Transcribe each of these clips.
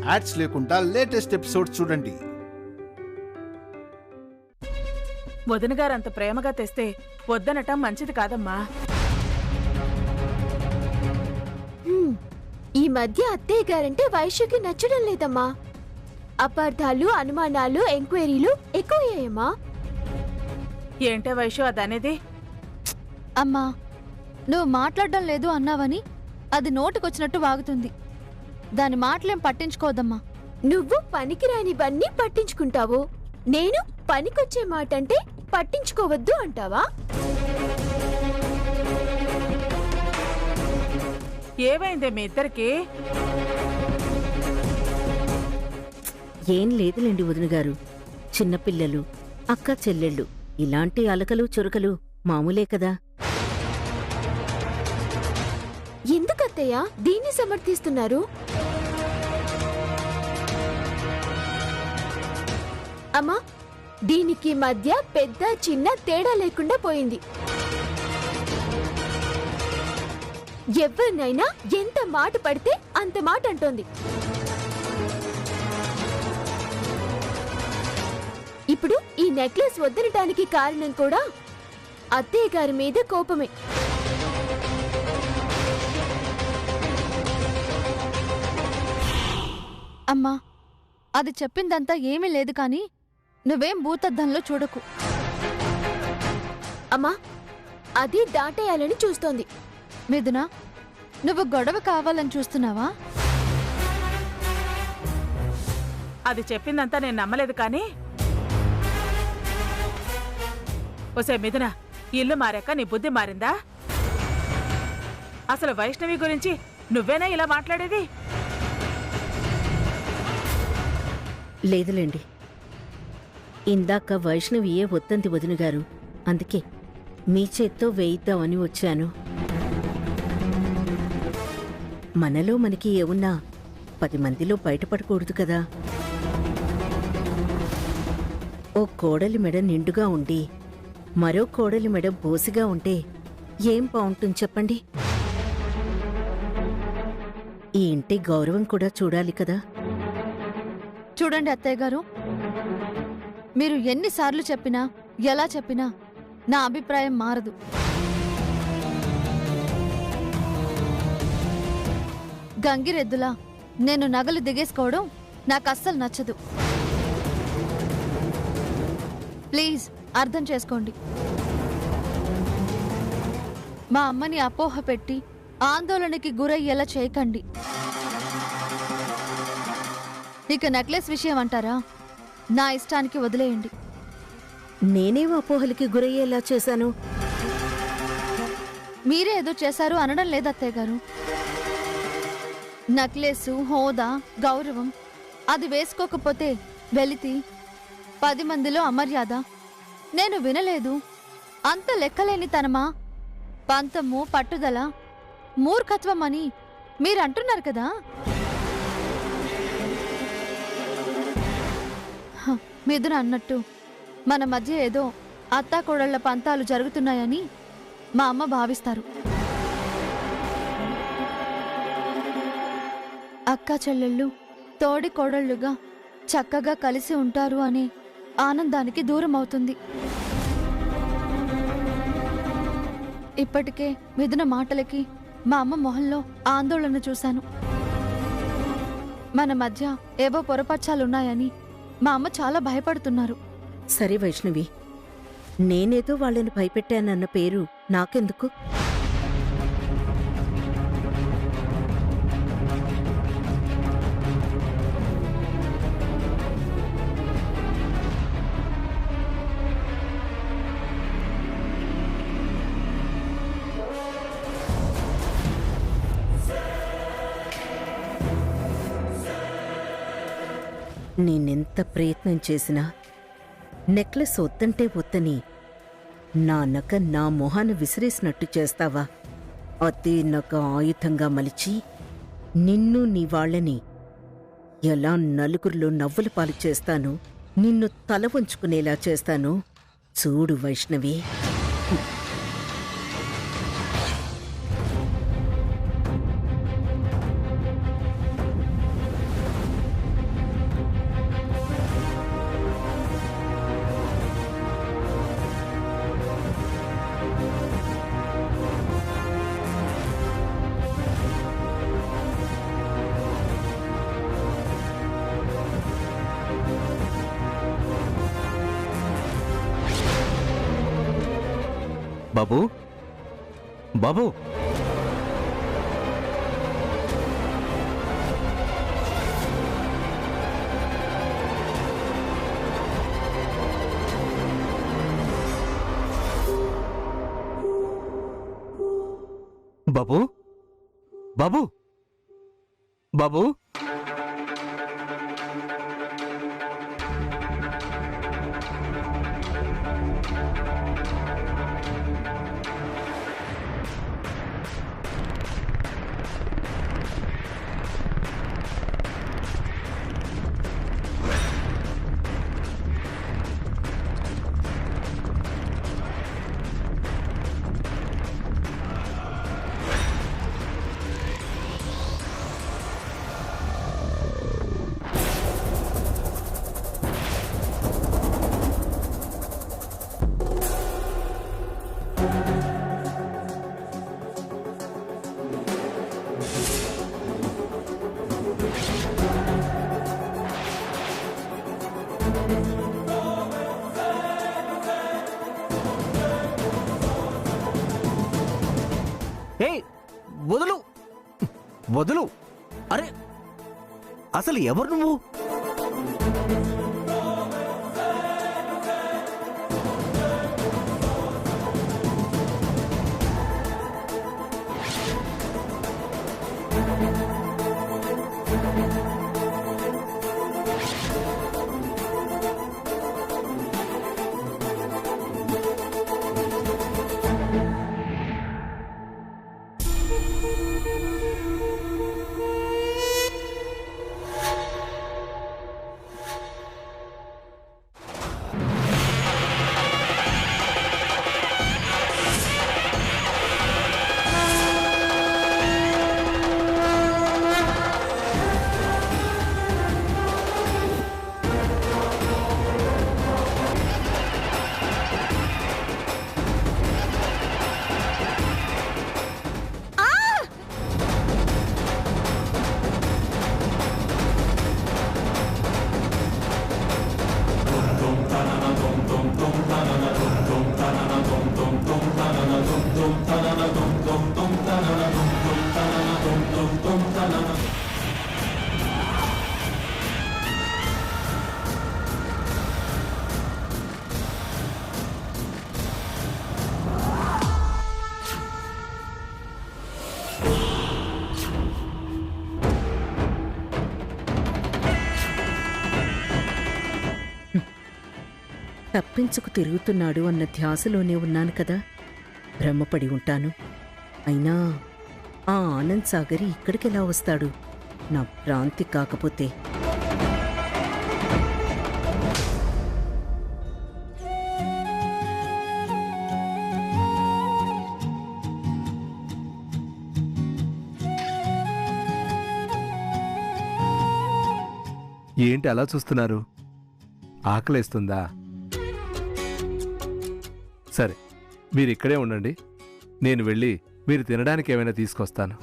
Ads లేకుండా latest episodes చూడండి. వదిన గారు అంత ప్రేమగా తెస్తే వద్దనటం మంచిది కాదమ్మా. ఈ మధ్య అత్తయ్య గారంటే వైశ్యకి నచ్చడం లేదమ్మా. అపార్థాలు, అనుమానాలు, ఎంక్వైరీలు ఎక్కువయ్యాయమ్మా. ఏంటే వైశ్య అదనేది? అమ్మా, నువ్వు మాట్లాడడం లేదు అన్నావని అది నోటుకొచ్చినట్టు వాగుతుంది. దాని మాటలేం పట్టించుకోదమ్మా. నువ్వు పనికిరానివన్నీ పట్టించుకుంటావు, నేను పనికొచ్చే మాట అంటే పట్టించుకోవద్దు అంటావా? ఏమైందే మీ ఇద్దరికి? ఏం లేదులేండి వదిన గారు. చిన్నపిల్లలు, అక్క చెల్లెళ్ళు, ఇలాంటి అలకలు చురకలు మామూలే కదా. ఎందుకత్తయ్య దీన్ని సమర్థిస్తున్నారు? అమ్మా, దీనికి మధ్య పెద్ద చిన్న తేడా లేకుండా పోయింది. ఎవరినైనా ఎంత మాట పడితే అంత మాట అంటోంది. ఇప్పుడు ఈ నెక్లెస్ వద్దనటానికి కారణం కూడా అత్తయ్య గారి మీద కోపమే. అమ్మా, అది చెప్పిందంతా ఏమీ లేదు కాని నువ్వేం భూతద్దంలో చూడకు. అమ్మా, అది దాటేయాలని చూస్తోంది. మిథున, నువ్వు గొడవ కావాలని చూస్తున్నావా? అది చెప్పిందంతా నేను నమ్మలేదు కానీ. ఒసే మిథున, ఇల్లు మారాక నీ బుద్ధి మారిందా? అసలు వైష్ణవి గురించి నువ్వేనా ఇలా మాట్లాడేది? లేదులేండి, ఇందాక వైష్ణవియే వద్దంది వదిన గారు. అందుకే మీ చేత్తో వేయిద్దామని వచ్చాను. మనలో మనకి ఏమున్నా 10 మందిలో బయటపడకూడదు కదా. ఓ కోడలి మెడ నిండుగా ఉండి మరో కోడలి మెడ బోసిగా ఉంటే ఏం బాగుంటుంది చెప్పండి? ఈ ఇంటి గౌరవం కూడా చూడాలి కదా. చూడండి అత్తయ్య గారు, మీరు ఎన్నిసార్లు చెప్పినా ఎలా చెప్పినా నా అభిప్రాయం మారదు. గంగిరెద్దులా నేను నగలు దిగేసుకోవడం నాకు అస్సలు నచ్చదు. ప్లీజ్ అర్థం చేసుకోండి. మా అమ్మని అపోహ పెట్టి ఆందోళనకి గురయ్యేలా చేయకండి. ఇక నెక్లెస్ విషయం అంటారా, నా ఇష్టానికి వదిలేయండి. నేనేం అపోహలకి గురయ్యేలా చేశాను? మీరే ఏదో చేశారు అనడం లేదు అత్తయ్య గారు. నెక్లెస్, హోదా, గౌరవం అది వేసుకోకపోతే వెలితి, 10 మందిలో అమర్యాద. నేను వినలేదు. అంత లెక్కలేని తనమా, పంతము, పట్టుదల, మూర్ఖత్వం అని మీరంటున్నారు కదా. మిథున అన్నట్టు మన మధ్య ఏదో అత్తాకోడళ్ల పంతాలు జరుగుతున్నాయని మా అమ్మ భావిస్తారు. అక్కా చెల్లెళ్ళు తోడి కోడళ్లుగా చక్కగా కలిసి ఉంటారు అనే ఆనందానికి దూరం అవుతుంది. ఇప్పటికే మిథున మాటలకి మా అమ్మ మొహంలో ఆందోళన చూశాను. మన మధ్య ఏవో పొరపచ్చాలున్నాయని మా అమ్మ చాలా భయపడుతున్నారు. సరే వైష్ణవి, నేనేదో వాళ్ళని భయపెట్టానన్న పేరు నాకెందుకు? నేనెంత ప్రయత్నం చేసినా నెక్లెస్ వద్దంటే వద్దని నా నగ నా మొహాన విసిరేసినట్టు చేస్తావా? అదే నగ ఆయుధంగా మలిచి నిన్ను నీ వాళ్ళని ఎలా నలుగురిలో నవ్వుల పాలు చేస్తానో, నిన్ను తల వంచుకునేలా చేస్తానో చూడు వైష్ణవి. బాబు బాబు బాబు బాబు బాబు ఏయ్ వదులు వదులు అరే అసలు ఎవరు నువ్వు తప్పించుకు తిరుగుతున్నాడు అన్న ధ్యాసలోనే ఉన్నాను కదా, భ్రమపడి ఉంటాను. అయినా ఆ ఆనంద్ సాగరి ఇక్కడికెలా వస్తాడు? నా భ్రాంతి కాకపోతే. ఏంటి అలా చూస్తున్నారు? ఆకలేస్తుందా? సరే, మీరు ఇక్కడే ఉండండి, నేను వెళ్ళి మీరు తినడానికి ఏమైనా తీసుకొస్తాను.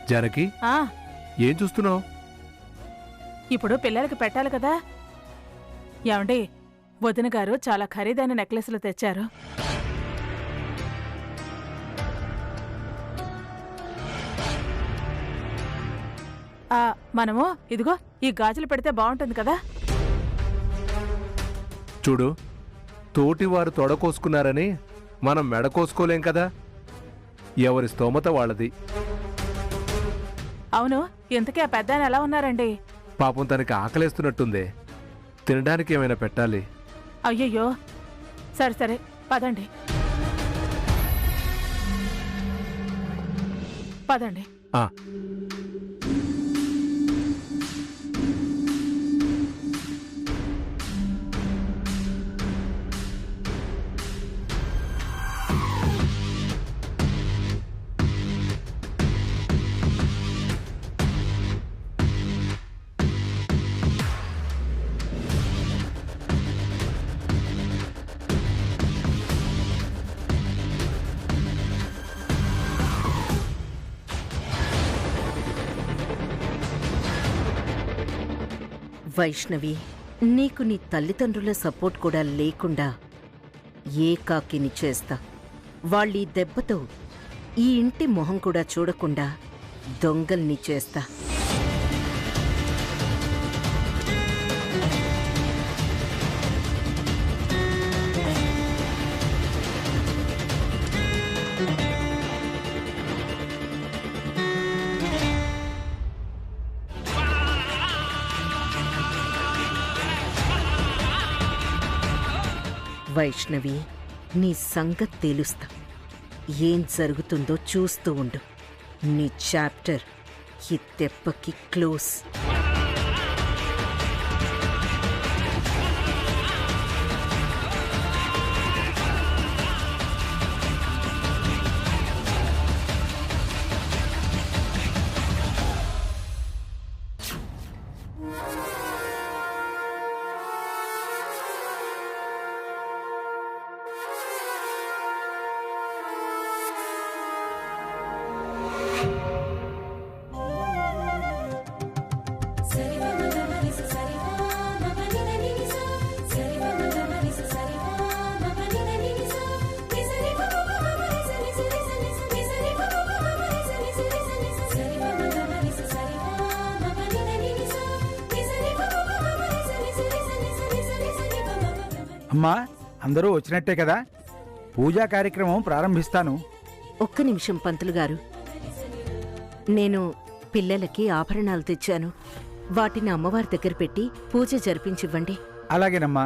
జానకి, ఆ ఏం చూస్తున్నావు? ఇప్పుడు పిల్లలకి పెట్టాలి కదా. ఏమండి, వదిన గారు చాలా ఖరీదైన నెక్లెస్లు తెచ్చారు. మనము ఇదిగో ఈ గాజులు పెడితే బాగుంటుంది కదా. చూడు, తోటివారు తొడకోసుకున్నారని మనం మెడకోసుకోలేం కదా. ఎవరి స్తోమత వాళ్ళది. అవును, ఇంతకీ ఆ పెద్దాయన ఎలా ఉన్నారండి? పాపం తనకి ఆకలేస్తున్నట్టుందే, తినడానికి ఏమైనా పెట్టాలి. అయ్యయ్యో, సరే సరే పదండి పదండి. ఆ వైష్ణవి, నీకు నీ తల్లిదండ్రుల సపోర్ట్ కూడా లేకుండా ఏకాకిని చేస్తా. వాళ్ళీ దెబ్బతో ఈ ఇంటి మొహం కూడా చూడకుండా దొంగల్ని చేస్తా. వైష్ణవి, నీ సంగతి తేలుస్తా. ఏం జరుగుతుందో చూస్తూ ఉండు. నీ చాప్టర్ ఈ దెబ్బకి క్లోజ్. అమ్మా, అందరూ వచ్చినట్టే కదా? పూజా కార్యక్రమం ప్రారంభిస్తాను. ఒక్క నిమిషం పంతులు గారు. నేను పిల్లలకి ఆభరణాలు తెచ్చాను. వాటిని అమ్మవారి దగ్గర పెట్టి పూజ జరిపించివ్వండి. అలాగేనమ్మా.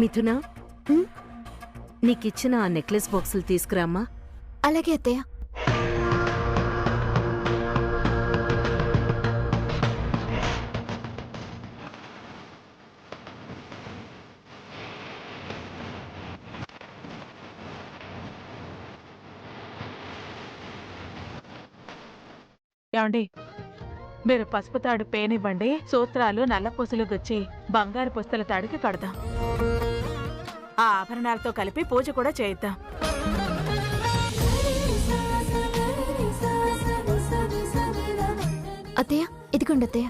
మిథునా, నీకిచ్చిన ఆ నెక్లెస్ బాక్సులు తీసుకురామ్మా. అలాగే అత్తయ్య. ఏమండి, మీరు పసుపు తాడు పేనివ్వండి. సూత్రాలు నల్ల పూసలు గుచ్చి బంగారు పుస్తల తాడుకి కడదాం. ఆ ఆభరణాలతో కలిపి పూజ కూడా చేయిద్దాం. అత్తయ్య, ఇదిగోండి అత్తయ్య.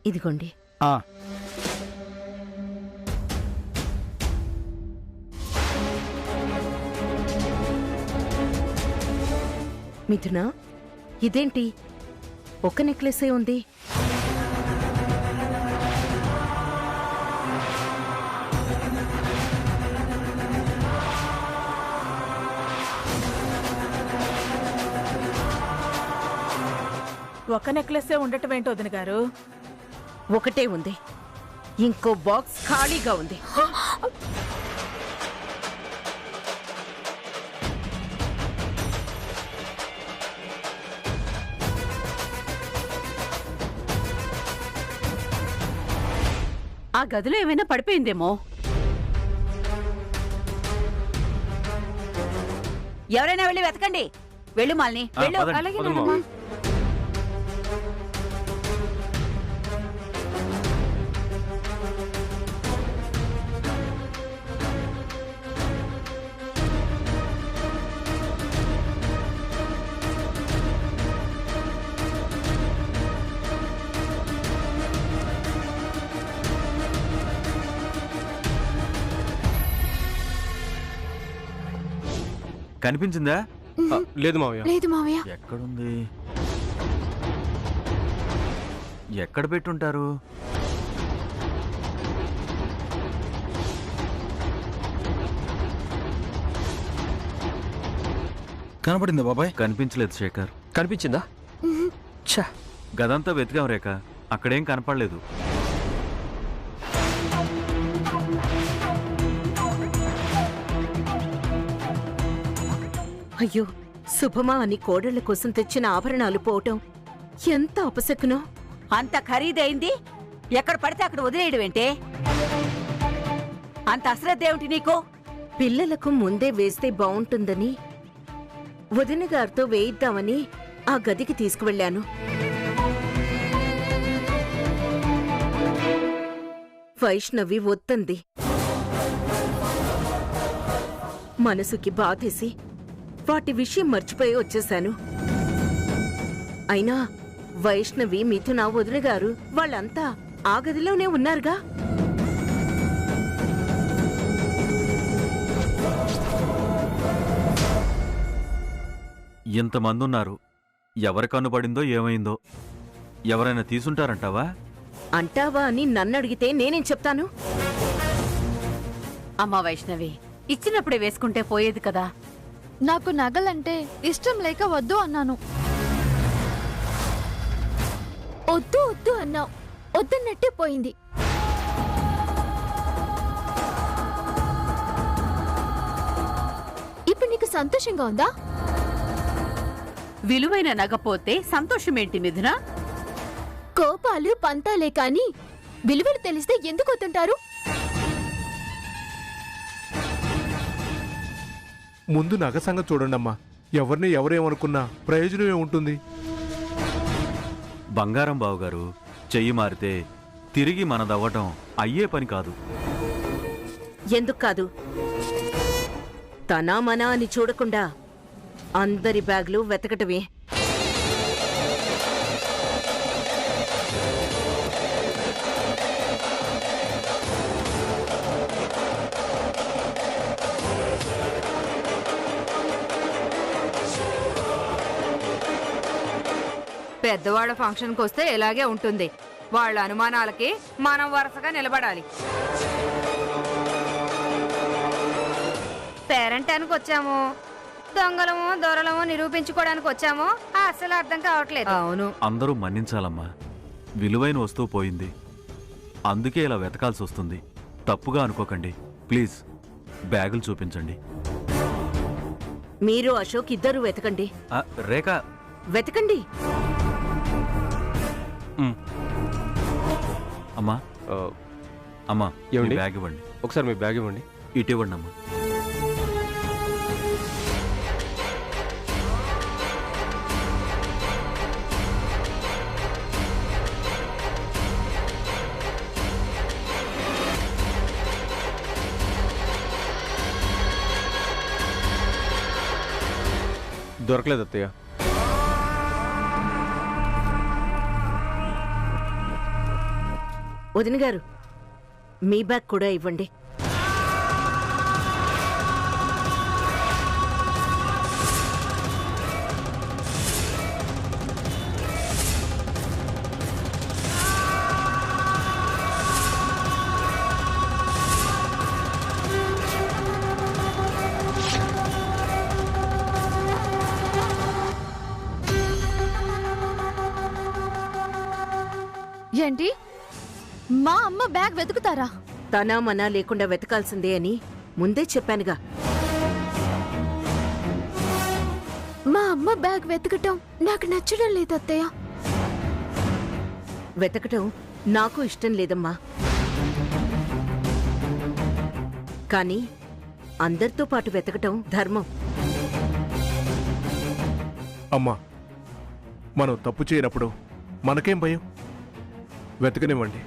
ఇదిగోండి. మిథునా, ఇదేంటి ఒక్క నెక్లెసే ఉంది? ఒక్క నెక్లెస్సే ఉండటం ఏంటో వదిన గారు? ఒకటే ఉంది, ఇంకో బాక్స్ ఖాళీగా ఉంది. ఆ గదిలో ఏమైనా పడిపోయిందేమో. ఎవరైనా వెళ్ళి వెతకండి. వెళ్ళు మాలిని, వెళ్ళు. అలాగేనమ్మా. కనిపించిందా? లేదు మావయ్య. లేదు మావయ్య. ఎక్కడుంది? ఎక్కడ పెట్టుంటారు? కనపడిందా బాబాయ్? కనిపించలేదు శేఖర్. కనిపించిందా? ఛా, గదంతా వెతికాం రేఖ, అక్కడేం కనపడలేదు. అయ్యో, శుభమా అని కోడళ్ల కోసం తెచ్చిన ఆభరణాలు పోవటం ఎంత అపశకునో. అంత ఖరీదైంది ఎక్కడ పడితే అక్కడ వదిలేయడం ఏంటే? అంత అశ్రద్ధ ఏమిటి నీకు? పిల్లలకు ముందే వేస్తే బావుంటుందని వదిన గారితో వేయిద్దామని ఆ గదికి తీసుకువెళ్లాను. వైష్ణవి వద్దంది. మనసుకి బాధేసి వాటి విషయం మర్చిపోయి వచ్చేశాను. అయినా వైష్ణవి, మిథున, వదిన గారు వాళ్ళంతా ఆ గదిలోనే ఉన్నారుగా. ఇంతమంది ఉన్నారు. ఎవరి కన్నుపడిందో ఏమైందో? ఎవరైనా తీసుంటారంటావా? అంటావా అని నన్ను అడిగితే నేనేం చెప్తాను? అమ్మా వైష్ణవి, ఇచ్చినప్పుడే వేసుకుంటే పోయేది కదా. నాకు నగలంటే ఇష్టం లేక వద్దు అన్నాను. వద్దు వద్దు అన్నావు, వద్దన్నట్టే పోయింది. ఇప్పుడు నీకు సంతోషంగా ఉందా? విలువైన నగపోతే సంతోషమేంటి మిథున? కోపాలు పంతాలే కాని విలువలు తెలిస్తే ఎందుకు వద్దంటారు? ముందు నగ సంగతి చూడండమ్మా. ఎవరిని ఎవరేమనుకున్నా ప్రయోజనం ఏముంటుంది? బంగారం బావగారు, చెయ్యి మారితే తిరిగి మనదవ్వటం అయ్యే పని కాదు. ఎందుకు కాదు? తనా మనా అని చూడకుండా అందరి బ్యాగులు వెతకటమే. పెద్దవాళ్ళ ఫంక్షన్కి వస్తే ఇలాగే ఉంటుంది. వాళ్ళ అనుమానాలకి మనం వరుసగా నిలబడాలి. పేరంటానికి వచ్చాము, దొంగలమో దొరలమో నిరూపించుకోవడానికి వచ్చామో అసలు అర్థం కావట్లేదు. అవును, అందరూ మన్నించాలమ్మా. విలువైన వస్తువు పోయింది, అందుకే ఇలా వెతకాల్సి వస్తుంది. తప్పుగా అనుకోకండి ప్లీజ్. బ్యాగులు చూపించండి. మీరు అశోక్ ఇద్దరు వెతకండి. రేఖ, వెతకండి. అమ్మా అమ్మా, ఏమండి? బ్యాగ్ ఇవ్వండి. ఒకసారి మీ బ్యాగ్ ఇవ్వండి. ఇటు ఇవ్వండి అమ్మా. దొరకలేదు అత్తయ్య. వదిన గారు, మీ బ్యాగ్ కూడా ఇవ్వండి. ఏంటి, మా అమ్మ బ్యాగ్ వెతుకుతారా? తనా మనా లేకుండా వెతకాల్సిందే అని ముందే చెప్పానుగా. మా అమ్మ బ్యాగ్ వెతకటం నాకు నచ్చడం లేదు అత్తయ్య. వెతకటం నాకు ఇష్టం లేదమ్మా. కానీ అందరితో పాటు వెతకటం ధర్మం. అమ్మా, మనం తప్పు చేయనప్పుడు మనకేం భయం? వెతకనివ్వండి.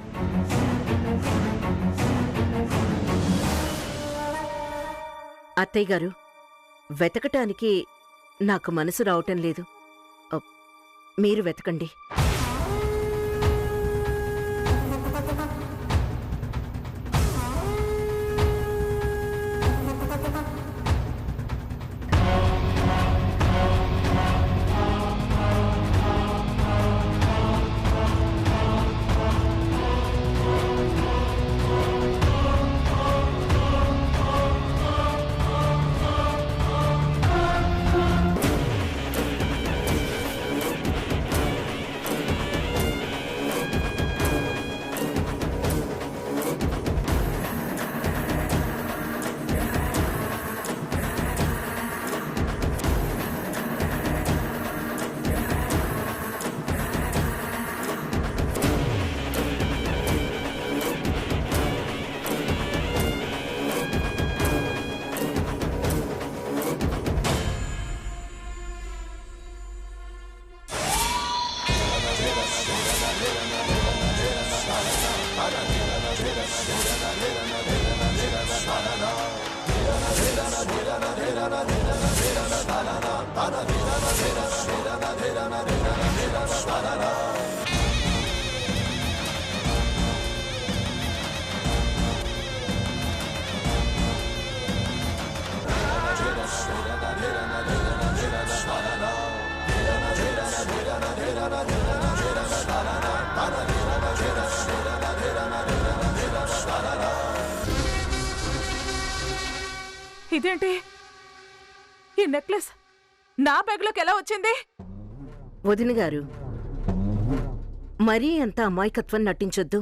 అత్తయ్య గారు, వెతకటానికి నాకు మనసు రావటం లేదు. మీరు వెతకండి. ఇదేంటి? ఈ నెక్లెస్ నా బ్యాగ్లోకి ఎలా వచ్చింది? వదిన గారు, మరీ అంత అమాయకత్వం నటించొద్దు.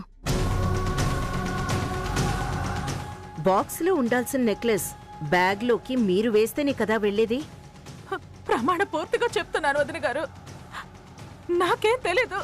బాక్స్లో ఉండాల్సిన నెక్లెస్ బ్యాగ్లోకి మీరు వేస్తేనే కదా వెళ్ళేది. ప్రమాణ పూర్తిగా చెప్తున్నాను వదిన గారు, నాకేం తెలీదు.